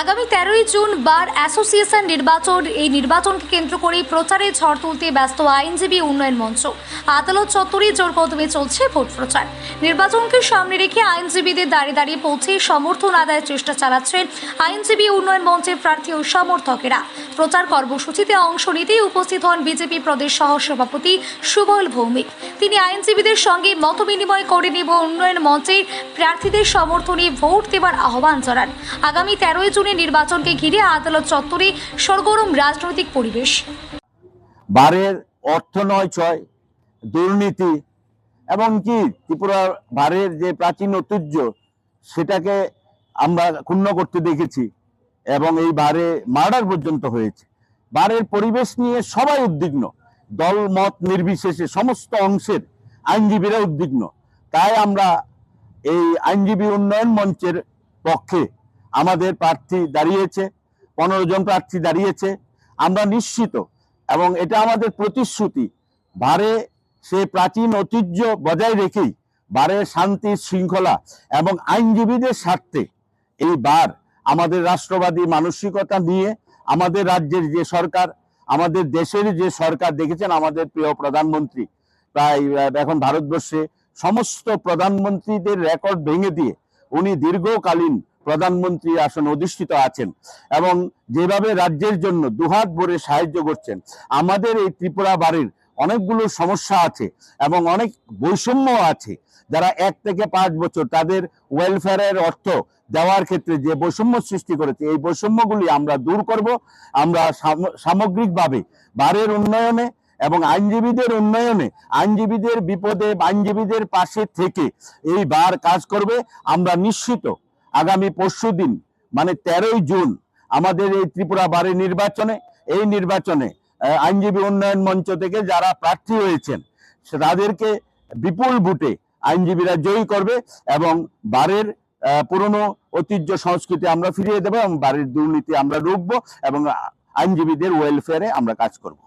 আগামী 13ই June bar association নির্বাচন। এই নির্বাচনকে কেন্দ্র করে প্রচারে ঝড় তুলতে ব্যস্ত আইনজীবী উন্নয়ন মঞ্চ। আদালত চত্বরে জোর কদমে চলছে ভোট প্রচার। নির্বাচনকে সামনে রেখে আইনজীবীদের দাঁড়িয়ে দাঁড়িয়ে পৌঁছে সমর্থন আদায়ের চেষ্টা চালাচ্ছেন আইনজীবী উন্নয়ন মঞ্চের প্রার্থী ও সমর্থকেরা। প্রচার কর্মসূচিতে অংশ নিতেই উপস্থিত হন বিজেপি প্রদেশ সহ সভাপতি সুবল ভৌমিক। তিনি আইনজীবীদের সঙ্গে মত বিনিময় করে উন্নয়ন মঞ্চের প্রার্থীদের সমর্থনে ভোট দেওয়ার আহ্বান জানান। আগামী 13ই জুনের নির্বাচনকে ঘিরে আদালত চত্বরে সরগরম রাজনৈতিক পরিবেশ। বারের অর্থ নয় ছয়, দুর্নীতি এবং কি ত্রিপুরা বারের যে প্রাচীন ঐতিহ্য সেটাকে আমরা ক্ষুণ্ণ করতে দেখেছি এবং এই বারে মার্ডার পর্যন্ত হয়েছে। বারের পরিবেশ নিয়ে সবাই উদ্বিগ্ন, দল মত নির্বিশেষে সমস্ত অংশের আইনজীবীরা উদ্বিগ্ন। তাই আমরা এই আইনজীবী উন্নয়ন মঞ্চের পক্ষে আমাদের প্রার্থী দাঁড়িয়েছে, 15 জন প্রার্থী দাঁড়িয়েছে। আমরা নিশ্চিত এবং এটা আমাদের প্রতিশ্রুতি, বারে সে প্রাচীন ঐতিহ্য বজায় রেখেই বারে শান্তি শৃঙ্খলা এবং আইনজীবীদের স্বার্থে এই বার আমাদের রাষ্ট্রবাদী মানসিকতা নিয়ে আমাদের রাজ্যের যে সরকার, আমাদের দেশের যে সরকার, দেখেছেন আমাদের প্রিয় প্রধানমন্ত্রী প্রায় এখন ভারতবর্ষে সমস্ত প্রধানমন্ত্রীদের রেকর্ড ভেঙে দিয়ে উনি দীর্ঘকালীন প্রধানমন্ত্রী আসনে অধিষ্ঠিত আছেন এবং যেভাবে রাজ্যের জন্য দুহাত ভরে সাহায্য করছেন। আমাদের এই ত্রিপুরা বারের অনেকগুলো সমস্যা আছে এবং অনেক বৈষম্য আছে। যারা 1 থেকে 5 বছর তাদের ওয়েলফেয়ারের অর্থ দেওয়ার ক্ষেত্রে যে বৈষম্য সৃষ্টি করেছে, এই বৈষম্যগুলি আমরা দূর করব। আমরা সামগ্রিকভাবে বারের উন্নয়নে এবং আইনজীবীদের উন্নয়নে, আইনজীবীদের বিপদে আইনজীবীদের পাশে থেকে এই বার কাজ করবে। আমরা নিশ্চিত আগামী পরশুদিন মানে 13ই জুন আমাদের এই ত্রিপুরা বারের এই নির্বাচনে আইনজীবী উন্নয়ন মঞ্চ থেকে যারা প্রার্থী হয়েছেন তাদেরকে বিপুল ভোটে আইনজীবীরা জয়ী করবে এবং বারের পুরনো ঐতিহ্য সংস্কৃতি আমরা ফিরিয়ে দেবো এবং বারের দুর্নীতি আমরা রুখবো এবং আইনজীবীদের ওয়েলফেয়ারে আমরা কাজ করব।